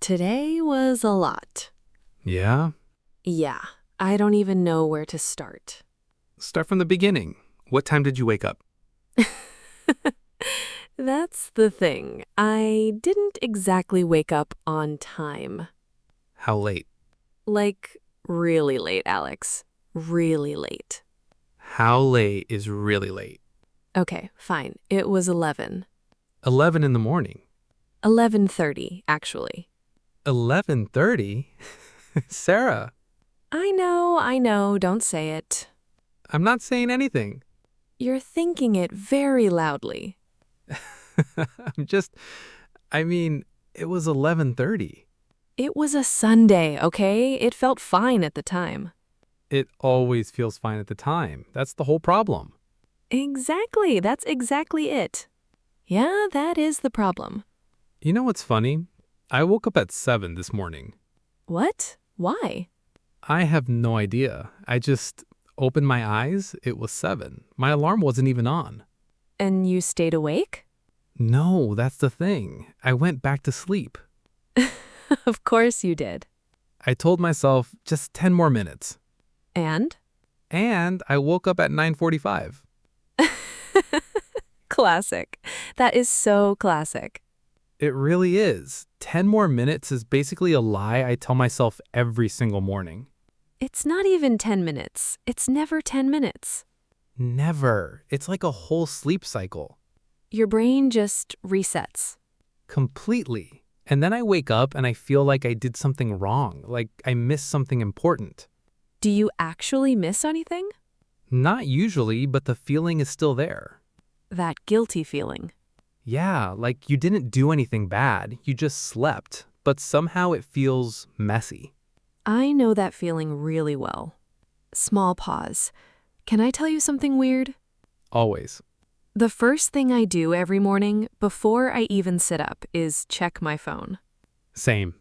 Today was a lot. Yeah? Yeah, I don't even know where to start. Start from the beginning. What time did you wake up? That's the thing. I didn't exactly wake up on time. How late? Like, really late, Alex. Really late. How late is really late? Okay, fine. It was 11. 11 in the morning. 11:30, actually. 11:30? Sarah, I know, don't say it. I'm not saying anything. You're thinking it very loudly. I'm just, I mean, it was 11:30. It was a Sunday, okay? It felt fine at the time. It always feels fine at the time. That's the whole problem. Exactly, that's exactly it. Yeah, that is the problem. You know what's funny? I woke up at 7 this morning. What? Why? I have no idea. I just opened my eyes. It was 7. My alarm wasn't even on. And you stayed awake? No, that's the thing. I went back to sleep. Of course you did. I told myself just 10 more minutes. And? And I woke up at 9:45. Classic. That is so classic. It really is. 10 more minutes is basically a lie I tell myself every single morning. It's not even 10 minutes. It's never 10 minutes. Never. It's like a whole sleep cycle. Your brain just resets. Completely. And then I wake up and I feel like I did something wrong, like I missed something important. Do you actually miss anything? Not usually, but the feeling is still there. That guilty feeling. Yeah, like you didn't do anything bad, you just slept, but somehow it feels messy. I know that feeling really well. Small pause. Can I tell you something weird? Always. The first thing I do every morning, before I even sit up, is check my phone. Same.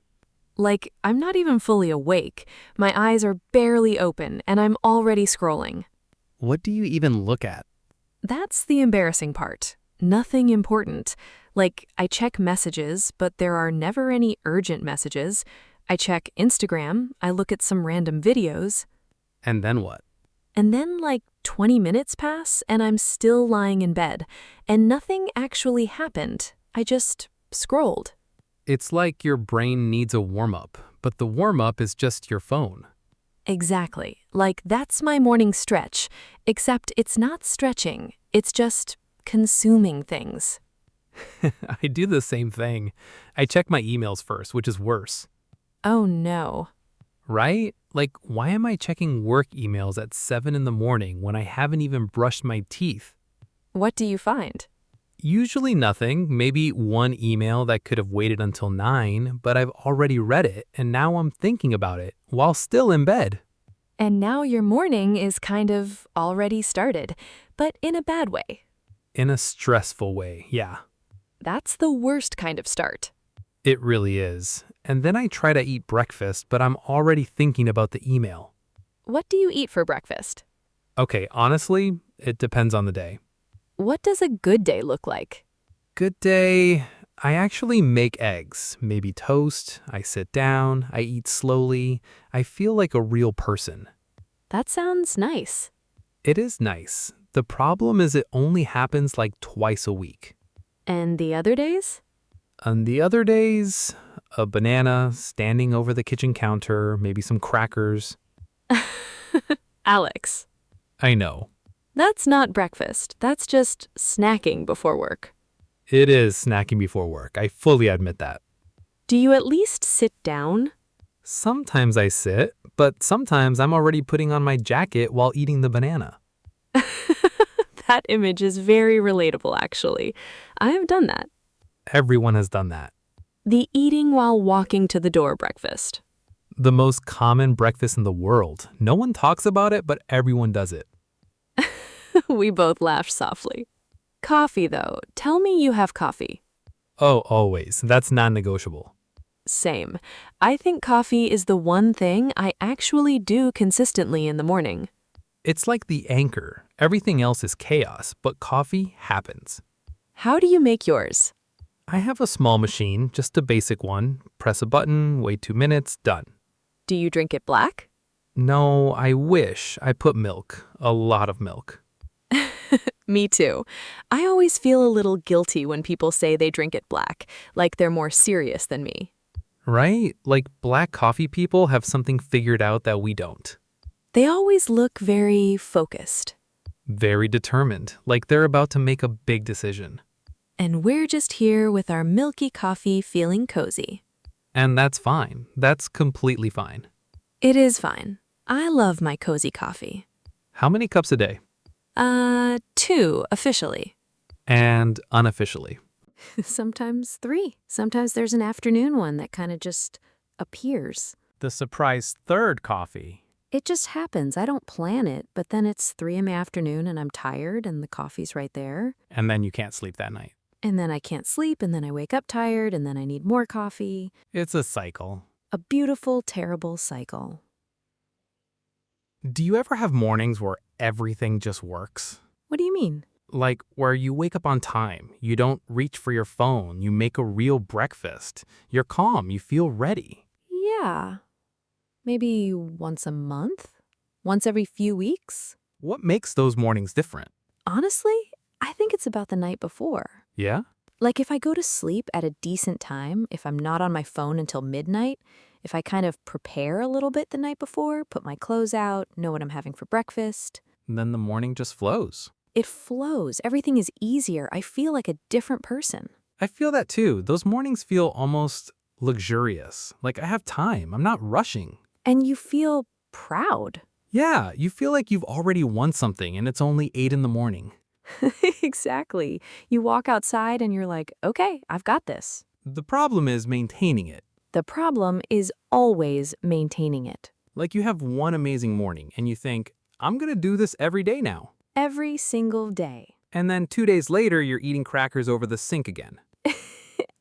Like, I'm not even fully awake. My eyes are barely open, and I'm already scrolling. What do you even look at? That's the embarrassing part. Nothing important. Like, I check messages, but there are never any urgent messages. I check Instagram, I look at some random videos, And then what? and then like 20 minutes pass, and I'm still lying in bed, and nothing actually happened. I just scrolled. It's like your brain needs a warm-up, but the warm-up is just your phone. Exactly. Like, that's my morning stretch, except it's not stretching, it's just consuming things. I do the same thing. I check my emails first, which is worse. Oh no. Right? Like, why am I checking work emails at 7 in the morning when I haven't even brushed my teeth? What do you find? Usually nothing, maybe one email that could have waited until 9, but I've already read it and now I'm thinking about it while still in bed. And now your morning is kind of already started, but in a bad way. In a stressful way, yeah. That's the worst kind of start. It really is. And then I try to eat breakfast, but I'm already thinking about the email. What do you eat for breakfast? Okay, honestly, it depends on the day. What does a good day look like? Good day. I actually make eggs, maybe toast. I sit down, I eat slowly. I feel like a real person. That sounds nice. It is nice. The problem is it only happens like twice a week. And the other days? On the other days, a banana standing over the kitchen counter, maybe some crackers. Alex, I know. that's not breakfast. That's just snacking before work. It is snacking before work. I fully admit that. Do you at least sit down? Sometimes I sit, but sometimes I'm already putting on my jacket while eating the banana. That image is very relatable, actually. I have done that. Everyone has done that. The eating while walking to the door breakfast. The most common breakfast in the world. No one talks about it, but everyone does it. We both laughed softly. Coffee, though. Tell me you have coffee. Oh, always. That's non-negotiable. Same. I think coffee is the one thing I actually do consistently in the morning. It's like the anchor. Everything else is chaos, but coffee happens. How do you make yours? I have a small machine, just a basic one. Press a button, wait 2 minutes, done. Do you drink it black? No, I wish I put milk. A lot of milk. Me too. I always feel a little guilty when people say they drink it black, like they're more serious than me. Right? Like black coffee people have something figured out that we don't. They always look very focused. Very determined, like they're about to make a big decision. And we're just here with our milky coffee feeling cozy. And that's fine. That's completely fine. It is fine. I love my cozy coffee. How many cups a day? 2 officially. And unofficially? Sometimes 3. Sometimes there's an afternoon one that kind of just appears. The surprise third coffee. It just happens. I don't plan it, but then it's 3 in the afternoon and I'm tired and the coffee's right there. And then you can't sleep that night. And then I can't sleep and then I wake up tired and then I need more coffee. It's a cycle. A beautiful, terrible cycle. Do you ever have mornings where everything just works? What do you mean? Like where you wake up on time, you don't reach for your phone, you make a real breakfast, you're calm, you feel ready. Yeah. Maybe once a month? Once every few weeks? What makes those mornings different? Honestly, I think it's about the night before. Yeah? Like if I go to sleep at a decent time, if I'm not on my phone until midnight, if I kind of prepare a little bit the night before, put my clothes out, know what I'm having for breakfast. Then the morning just flows. It flows. Everything is easier. I feel like a different person. I feel that too. Those mornings feel almost luxurious. Like I have time. I'm not rushing. And you feel proud. Yeah, you feel like you've already won something and it's only 8 in the morning. Exactly. You walk outside and you're like, okay, I've got this. The problem is maintaining it. The problem is always maintaining it. Like you have one amazing morning and you think, I'm going to do this every day now. Every single day. And then 2 days later, you're eating crackers over the sink again.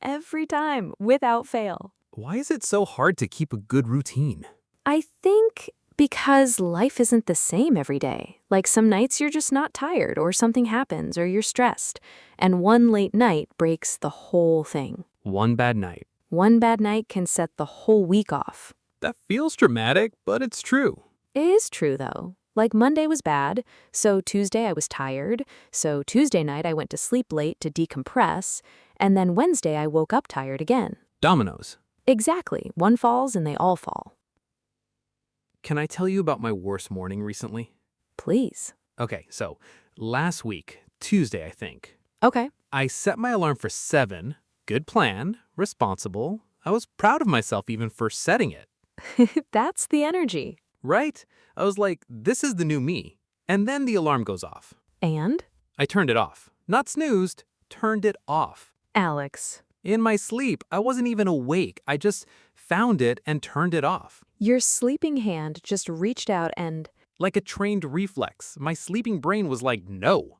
Every time, without fail. Why is it so hard to keep a good routine? I think because life isn't the same every day. Like some nights you're just not tired or something happens or you're stressed. And one late night breaks the whole thing. One bad night. One bad night can set the whole week off. That feels dramatic, but it's true. It is true, though. Like Monday was bad, so Tuesday I was tired, so Tuesday night I went to sleep late to decompress, and then Wednesday I woke up tired again. Dominoes. Exactly. One falls and they all fall. Can I tell you about my worst morning recently? Please. Okay, so last week, Tuesday, I think, Okay. I set my alarm for 7. Good plan, responsible. I was proud of myself even for setting it. That's the energy. Right? I was like, this is the new me. And then the alarm goes off. And? I turned it off. Not snoozed, turned it off. Alex. In my sleep, I wasn't even awake. I just found it and turned it off. Your sleeping hand just reached out and... Like a trained reflex, my sleeping brain was like, no.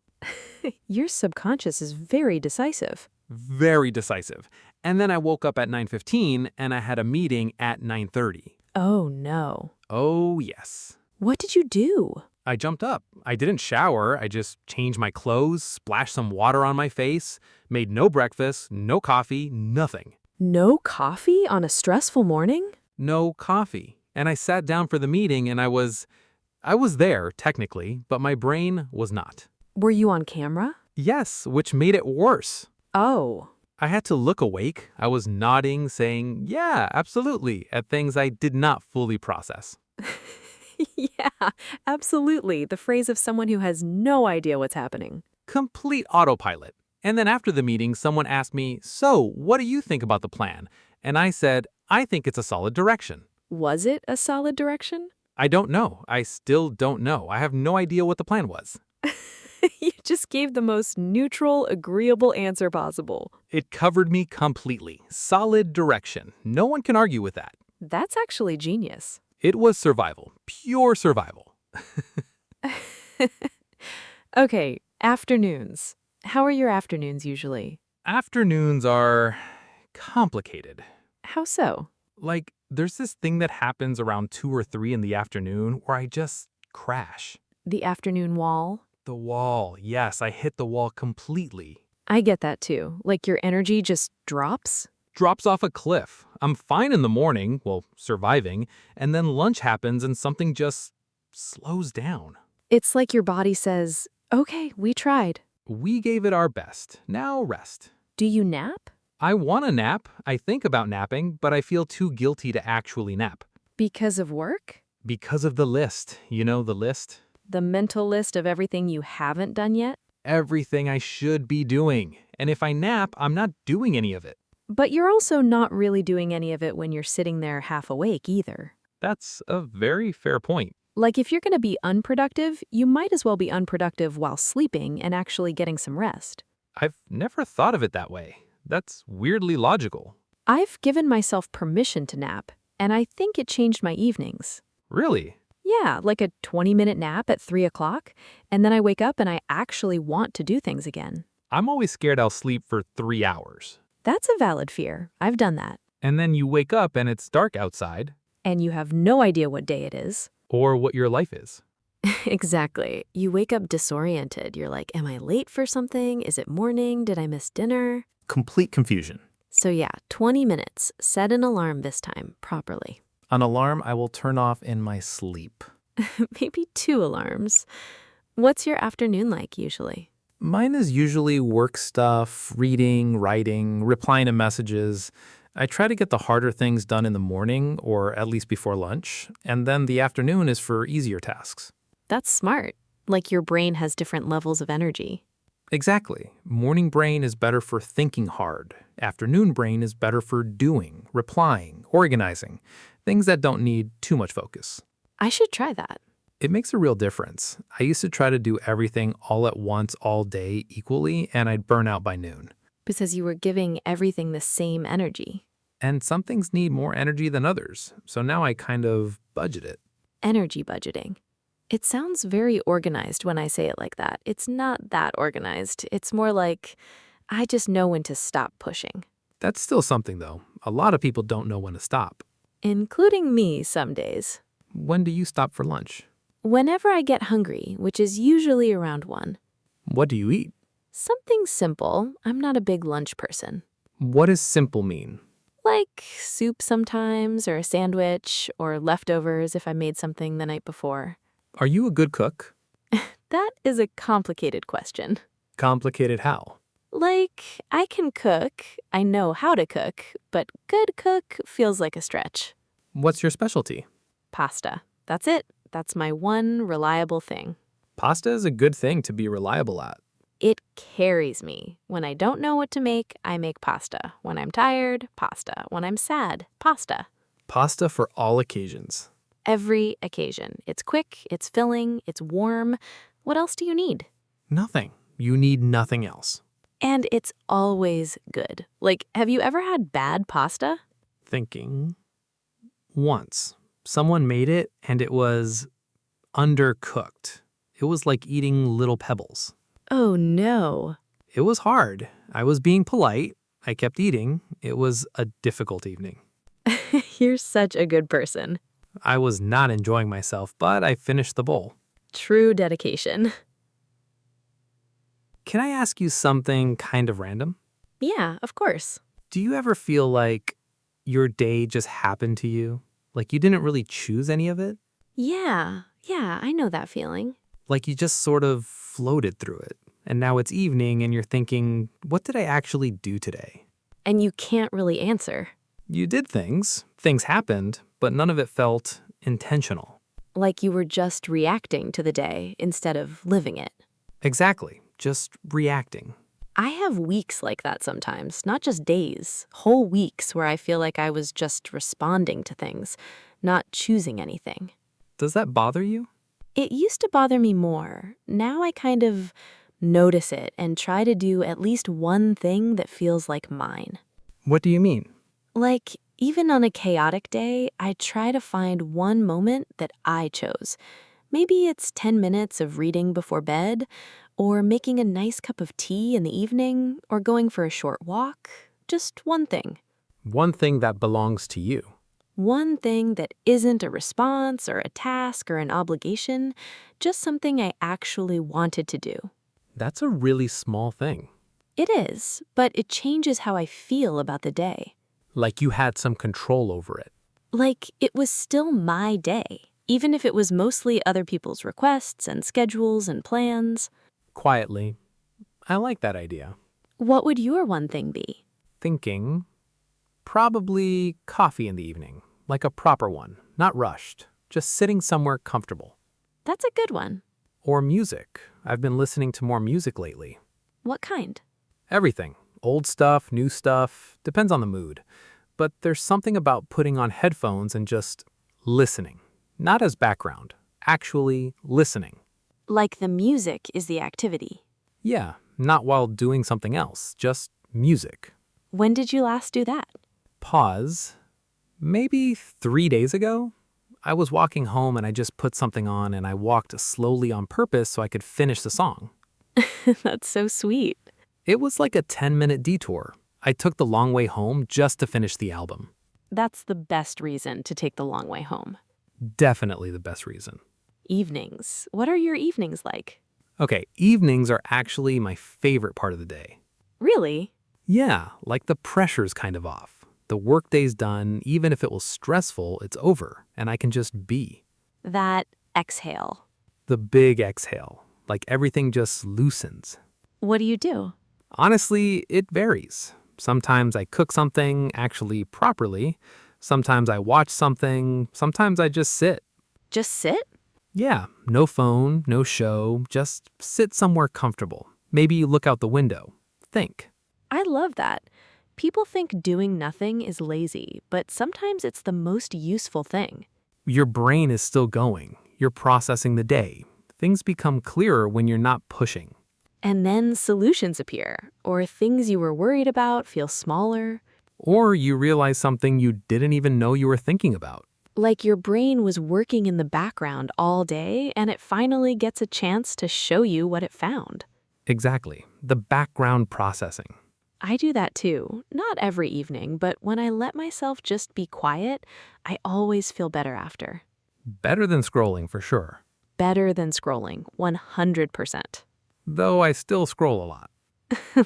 Your subconscious is very decisive. Very decisive. And then I woke up at 9:15 and I had a meeting at 9:30. Oh, no. Oh, yes. What did you do? I jumped up. I didn't shower. I just changed my clothes, splashed some water on my face, made no breakfast, no coffee, nothing. No coffee on a stressful morning? No coffee. And I sat down for the meeting and I was there, technically, but my brain was not. Were you on camera? Yes, which made it worse. Oh. I had to look awake. I was nodding, saying, yeah, absolutely, at things I did not fully process. Yeah, absolutely. The phrase of someone who has no idea what's happening. Complete autopilot. And then after the meeting, someone asked me, so what do you think about the plan? And I said, I think it's a solid direction. Was it a solid direction? I don't know. I still don't know. I have no idea what the plan was. You just gave the most neutral, agreeable answer possible. It covered me completely. Solid direction. No one can argue with that. That's actually genius. It was survival. Pure survival. Okay, afternoons. How are your afternoons usually? Afternoons are complicated. How so? Like, there's this thing that happens around 2 or 3 in the afternoon where I just crash. The afternoon wall? The wall. Yes, I hit the wall completely. I get that too. Like your energy just drops. Drops off a cliff. I'm fine in the morning, well, surviving, and then lunch happens and something just slows down. It's like your body says, okay, we tried. We gave it our best. Now rest. Do you nap? I want to nap. I think about napping, but I feel too guilty to actually nap. Because of work? Because of the list. You know the list? The mental list of everything you haven't done yet? Everything I should be doing. And if I nap, I'm not doing any of it. But you're also not really doing any of it when you're sitting there half awake either. That's a very fair point. Like if you're going to be unproductive, you might as well be unproductive while sleeping and actually getting some rest. I've never thought of it that way. That's weirdly logical. I've given myself permission to nap, and I think it changed my evenings. Really? Yeah, like a 20-minute nap at 3 o'clock, and then I wake up and I actually want to do things again. I'm always scared I'll sleep for 3 hours. That's a valid fear. I've done that. And then you wake up and it's dark outside. And you have no idea what day it is. Or what your life is. Exactly. You wake up disoriented. You're like, am I late for something? Is it morning? Did I miss dinner? Complete confusion. So yeah, 20 minutes. Set an alarm this time, properly. An alarm I will turn off in my sleep. Maybe 2 alarms. What's your afternoon like usually? Mine is usually work stuff, reading, writing, replying to messages. I try to get the harder things done in the morning, or at least before lunch, and then the afternoon is for easier tasks. That's smart. Like your brain has different levels of energy. Exactly. Morning brain is better for thinking hard. Afternoon brain is better for doing, replying, organizing, things that don't need too much focus. I should try that. It makes a real difference. I used to try to do everything all at once all day equally, and I'd burn out by noon. Because you were giving everything the same energy. And some things need more energy than others, so now I kind of budget it. Energy budgeting. It sounds very organized when I say it like that. It's not that organized. It's more like, I just know when to stop pushing. That's still something, though. A lot of people don't know when to stop. Including me some days. When do you stop for lunch? Whenever I get hungry, which is usually around 1. What do you eat? Something simple. I'm not a big lunch person. What does simple mean? Like soup sometimes, or a sandwich, or leftovers if I made something the night before. Are you a good cook? That is a complicated question. Complicated how? Like, I can cook, I know how to cook, but good cook feels like a stretch. What's your specialty? Pasta. That's it. That's my one reliable thing. Pasta is a good thing to be reliable at. It carries me. When I don't know what to make, I make pasta. When I'm tired, pasta. When I'm sad, pasta. Pasta for all occasions. Every occasion. It's quick, it's filling, it's warm. What else do you need? Nothing. You need nothing else. And it's always good. Like, have you ever had bad pasta? Thinking. Once, someone made it and it was undercooked. It was like eating little pebbles. Oh no. It was hard. I was being polite. I kept eating. It was a difficult evening. You're such a good person. I was not enjoying myself, but I finished the bowl. True dedication. Can I ask you something kind of random? Yeah, of course. Do you ever feel like your day just happened to you? Like you didn't really choose any of it? Yeah, I know that feeling. Like you just sort of floated through it. And now it's evening and you're thinking, what did I actually do today? And you can't really answer. You did things. Things happened, but none of it felt intentional. Like you were just reacting to the day instead of living it. Exactly. Just reacting. I have weeks like that sometimes, not just days. Whole weeks where I feel like I was just responding to things, not choosing anything. Does that bother you? It used to bother me more. Now I kind of notice it and try to do at least one thing that feels like mine. What do you mean? Like, even on a chaotic day, I try to find one moment that I chose. Maybe it's 10 minutes of reading before bed, or making a nice cup of tea in the evening, or going for a short walk. Just one thing. One thing that belongs to you. One thing that isn't a response or a task or an obligation, just something I actually wanted to do. That's a really small thing. It is, but it changes how I feel about the day. Like you had some control over it. Like it was still my day, even if it was mostly other people's requests and schedules and plans. Quietly. I like that idea. What would your one thing be? Thinking, probably coffee in the evening, like a proper one, not rushed, just sitting somewhere comfortable. That's a good one. Or music. I've been listening to more music lately. What kind? Everything. Old stuff, new stuff, depends on the mood. But there's something about putting on headphones and just listening. Not as background, actually listening. Like the music is the activity. Yeah, not while doing something else, just music. When did you last do that? Pause. Maybe 3 days ago? I was walking home and I just put something on and I walked slowly on purpose so I could finish the song. That's so sweet. It was like a 10-minute detour. I took the long way home just to finish the album. That's the best reason to take the long way home. Definitely the best reason. Evenings. What are your evenings like? Okay, evenings are actually my favorite part of the day. Really? Yeah, like the pressure's kind of off. The workday's done, even if it was stressful, it's over, and I can just be. That exhale. The big exhale, like everything just loosens. What do you do? Honestly, it varies. Sometimes I cook something actually properly. Sometimes I watch something. Sometimes I just sit. Just sit? Yeah, no phone, no show, just sit somewhere comfortable. Maybe look out the window. Think. I love that. People think doing nothing is lazy, but sometimes it's the most useful thing. Your brain is still going. You're processing the day. Things become clearer when you're not pushing. And then solutions appear, or things you were worried about feel smaller. Or you realize something you didn't even know you were thinking about. Like your brain was working in the background all day, and it finally gets a chance to show you what it found. Exactly. The background processing. I do that too. Not every evening, but when I let myself just be quiet, I always feel better after. Better than scrolling for sure. Better than scrolling, 100%. Though I still scroll a lot.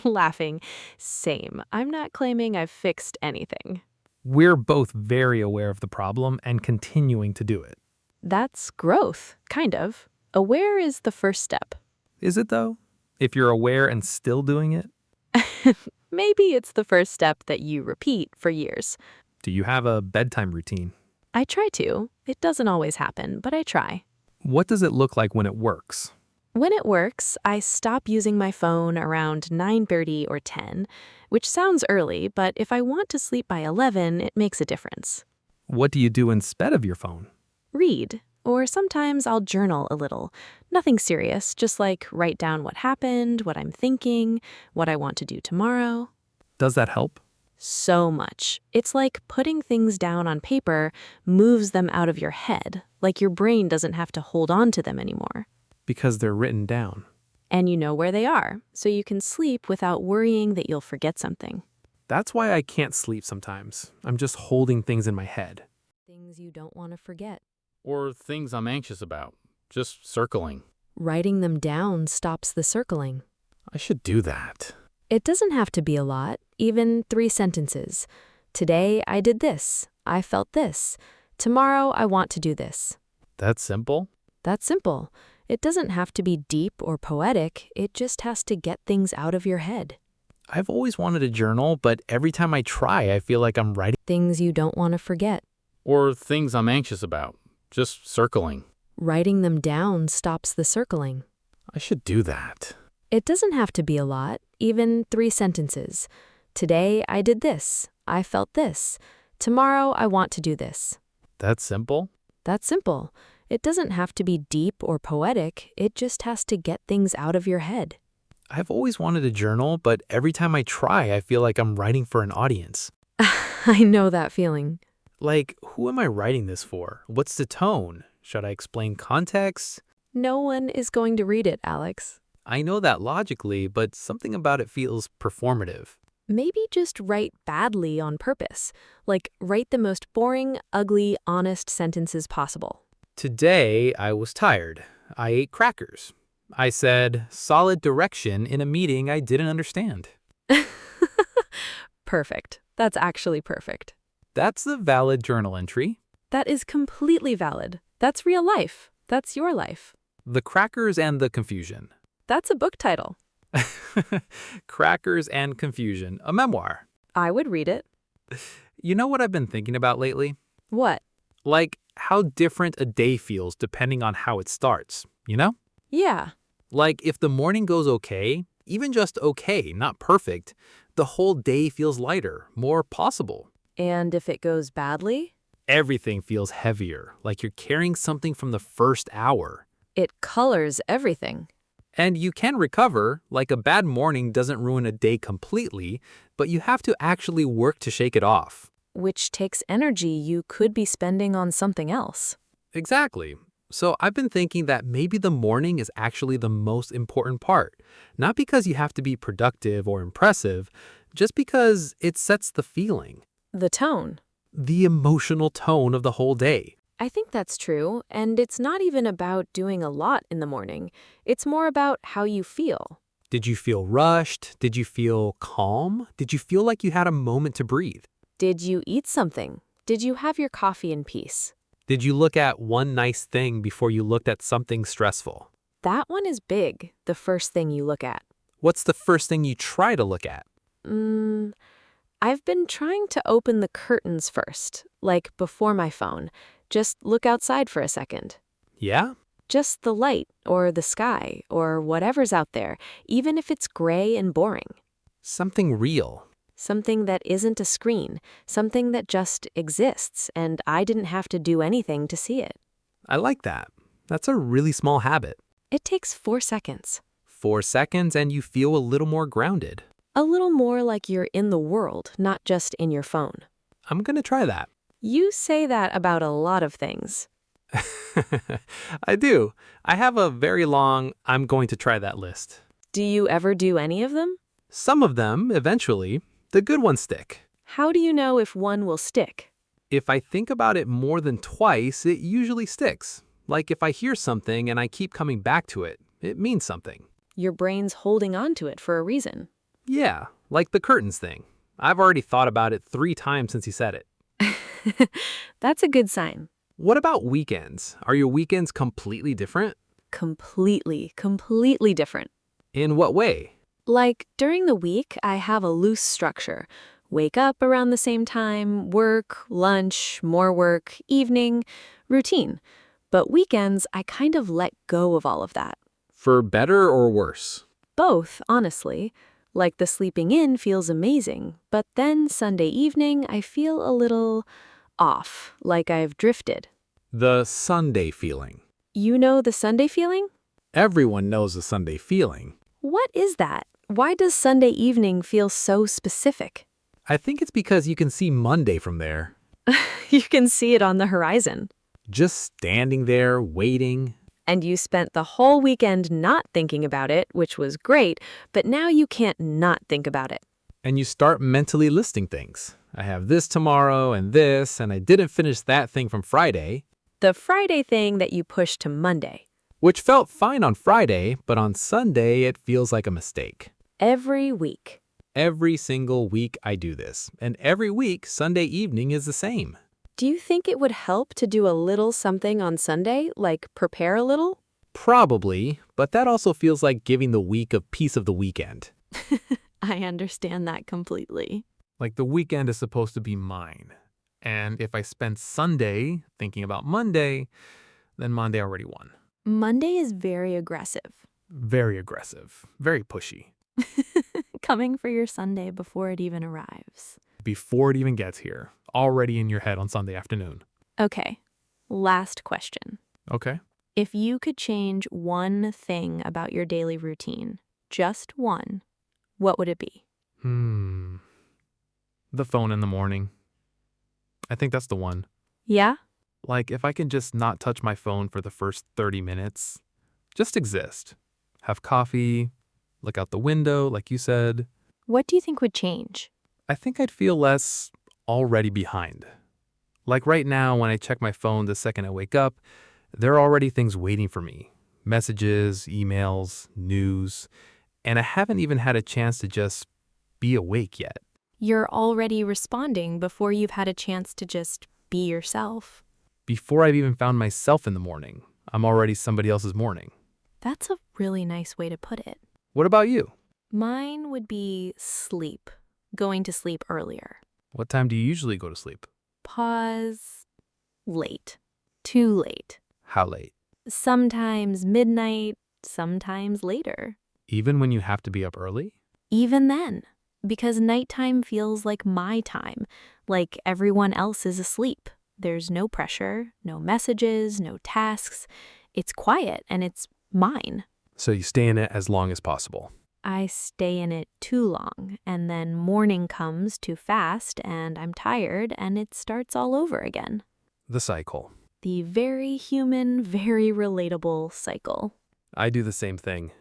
Laughing. Same. I'm not claiming I've fixed anything. We're both very aware of the problem and continuing to do it. That's growth, kind of. Aware is the first step. Is it though? If you're aware and still doing it? Maybe it's the first step that you repeat for years. Do you have a bedtime routine? I try to. It doesn't always happen, but I try. What does it look like when it works? When it works, I stop using my phone around 9:30 or 10, which sounds early, but if I want to sleep by 11, it makes a difference. What do you do instead of your phone? Read, or sometimes I'll journal a little. Nothing serious, just like write down what happened, what I'm thinking, what I want to do tomorrow. Does that help? So much. It's like putting things down on paper moves them out of your head, like your brain doesn't have to hold on to them anymore. Because they're written down. And you know where they are, so you can sleep without worrying that you'll forget something. That's why I can't sleep sometimes. I'm just holding things in my head. Things you don't want to forget. Or things I'm anxious about. Just circling. Writing them down stops the circling. I should do that. It doesn't have to be a lot, even 3 sentences. Today I did this. I felt this. Tomorrow I want to do this. That's simple? That's simple. It doesn't have to be deep or poetic. It just has to get things out of your head. I've always wanted a journal, but every time I try, I feel like I'm writing. Things you don't want to forget. Or things I'm anxious about. Just circling. Writing them down stops the circling. I should do that. It doesn't have to be a lot, even 3 sentences. Today I did this. I felt this. Tomorrow I want to do this. That's simple? That's simple. It doesn't have to be deep or poetic. It just has to get things out of your head. I've always wanted a journal, but every time I try, I feel like I'm writing for an audience. I know that feeling. Like, who am I writing this for? What's the tone? Should I explain context? No one is going to read it, Alex. I know that logically, but something about it feels performative. Maybe just write badly on purpose. Like, write the most boring, ugly, honest sentences possible. Today, I was tired. I ate crackers. I said, solid direction in a meeting I didn't understand. Perfect. That's actually perfect. That's a valid journal entry. That is completely valid. That's real life. That's your life. The Crackers and the Confusion. That's a book title. Crackers and Confusion, a memoir. I would read it. You know what I've been thinking about lately? What? Like how different a day feels depending on how it starts, you know? Yeah. Like if the morning goes okay, even just okay, not perfect, the whole day feels lighter, more possible. And if it goes badly? Everything feels heavier, like you're carrying something from the first hour. It colors everything. And you can recover, like a bad morning doesn't ruin a day completely, but you have to actually work to shake it off. Which takes energy you could be spending on something else. Exactly. So I've been thinking that maybe the morning is actually the most important part, not because you have to be productive or impressive, just because it sets the feeling, The tone. the emotional tone of the whole day. I think that's true, and it's not even about doing a lot in the morning. It's more about how you feel. Did you feel rushed? Did you feel calm? Did you feel like you had a moment to breathe? Did you eat something? Did you have your coffee in peace? Did you look at one nice thing before you looked at something stressful? That one is big, the first thing you look at. What's the first thing you try to look at? I've been trying to open the curtains first, like before my phone. Just look outside for a second. Yeah? Just the light, or the sky, or whatever's out there, even if it's gray and boring. Something real. Something that isn't a screen, something that just exists, and I didn't have to do anything to see it. I like that. That's a really small habit. It takes 4 seconds. 4 seconds and you feel a little more grounded. A little more like you're in the world, not just in your phone. I'm gonna try that. You say that about a lot of things. I do. I have a very long, I'm going to try that list. Do you ever do any of them? Some of them, eventually, the good ones stick. How do you know if one will stick? If I think about it more than twice, it usually sticks. Like if I hear something and I keep coming back to it, it means something. Your brain's holding on to it for a reason. Yeah, like the curtains thing. I've already thought about it 3 times since you said it. That's a good sign. What about weekends? Are your weekends completely different? Completely different. In what way? Like, during the week, I have a loose structure. Wake up around the same time, work, lunch, more work, evening, routine. But weekends, I kind of let go of all of that. For better or worse? Both, honestly. Like the sleeping in feels amazing, but then Sunday evening, I feel a little off, like I've drifted. The Sunday feeling. You know the Sunday feeling? Everyone knows the Sunday feeling. What is that? Why does Sunday evening feel so specific? I think it's because you can see Monday from there. You can see it on the horizon. Just standing there, waiting. And you spent the whole weekend not thinking about it, which was great, but now you can't not think about it. And you start mentally listing things. I have this tomorrow and this, and I didn't finish that thing from Friday. The Friday thing that you pushed to Monday. Which felt fine on Friday, but on Sunday it feels like a mistake. Every week. Every single week I do this, and every week Sunday evening is the same. Do you think it would help to do a little something on Sunday, like prepare a little? Probably, but that also feels like giving the week a piece of the weekend. I understand that completely. Like the weekend is supposed to be mine. And if I spend Sunday thinking about Monday, then Monday already won. Monday is very aggressive. Very aggressive, very pushy. Coming for your Sunday before it even arrives. Before it even gets here, already in your head on Sunday afternoon. Okay, last question. Okay. If you could change one thing about your daily routine, just one, what would it be? The phone in the morning. I think that's the one. Yeah? Like if I can just not touch my phone for the first 30 minutes, just exist. Have coffee, look out the window, like you said. What do you think would change? I think I'd feel less already behind. Like right now, when I check my phone the second I wake up, there are already things waiting for me. Messages, emails, news, and I haven't even had a chance to just be awake yet. You're already responding before you've had a chance to just be yourself. Before I've even found myself in the morning, I'm already somebody else's morning. That's a really nice way to put it. What about you? Mine would be sleep, going to sleep earlier. What time do you usually go to sleep? Pause. Late. Too late. How late? Sometimes midnight, sometimes later. Even when you have to be up early? Even then, because nighttime feels like my time, like everyone else is asleep. There's no pressure, no messages, no tasks. It's quiet and it's mine. So you stay in it as long as possible. I stay in it too long, and then morning comes too fast, and I'm tired, and it starts all over again. The cycle. The very human, very relatable cycle. I do the same thing.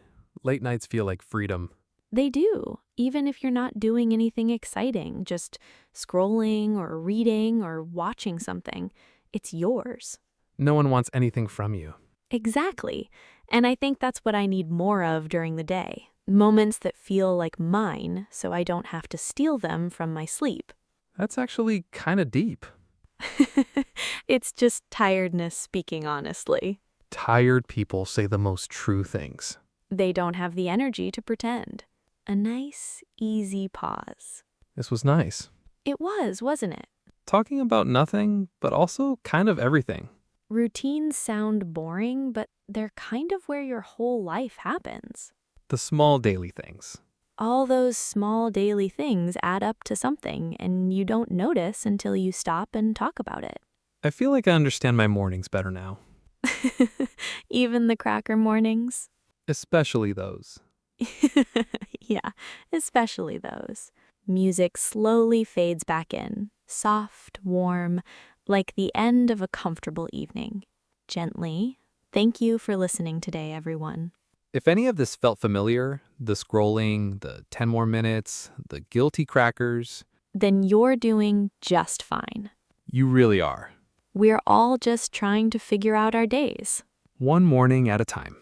Late nights feel like freedom. They do, even if you're not doing anything exciting, just scrolling or reading or watching something. It's yours. No one wants anything from you. Exactly. And I think that's what I need more of during the day. Moments that feel like mine, so I don't have to steal them from my sleep. That's actually kind of deep. It's just tiredness speaking honestly. Tired people say the most true things. They don't have the energy to pretend. A nice, easy pause. This was nice. It was, wasn't it? Talking about nothing, but also kind of everything. Routines sound boring, but they're kind of where your whole life happens. The small daily things. All those small daily things add up to something, and you don't notice until you stop and talk about it. I feel like I understand my mornings better now. Even the cracker mornings? Especially those. Yeah, especially those. Music slowly fades back in, soft, warm, like the end of a comfortable evening. Gently. Thank you for listening today, everyone. If any of this felt familiar, the scrolling, the 10 more minutes, the guilty crackers, Then you're doing just fine. you really are. We're all just trying to figure out our days. One morning at a time.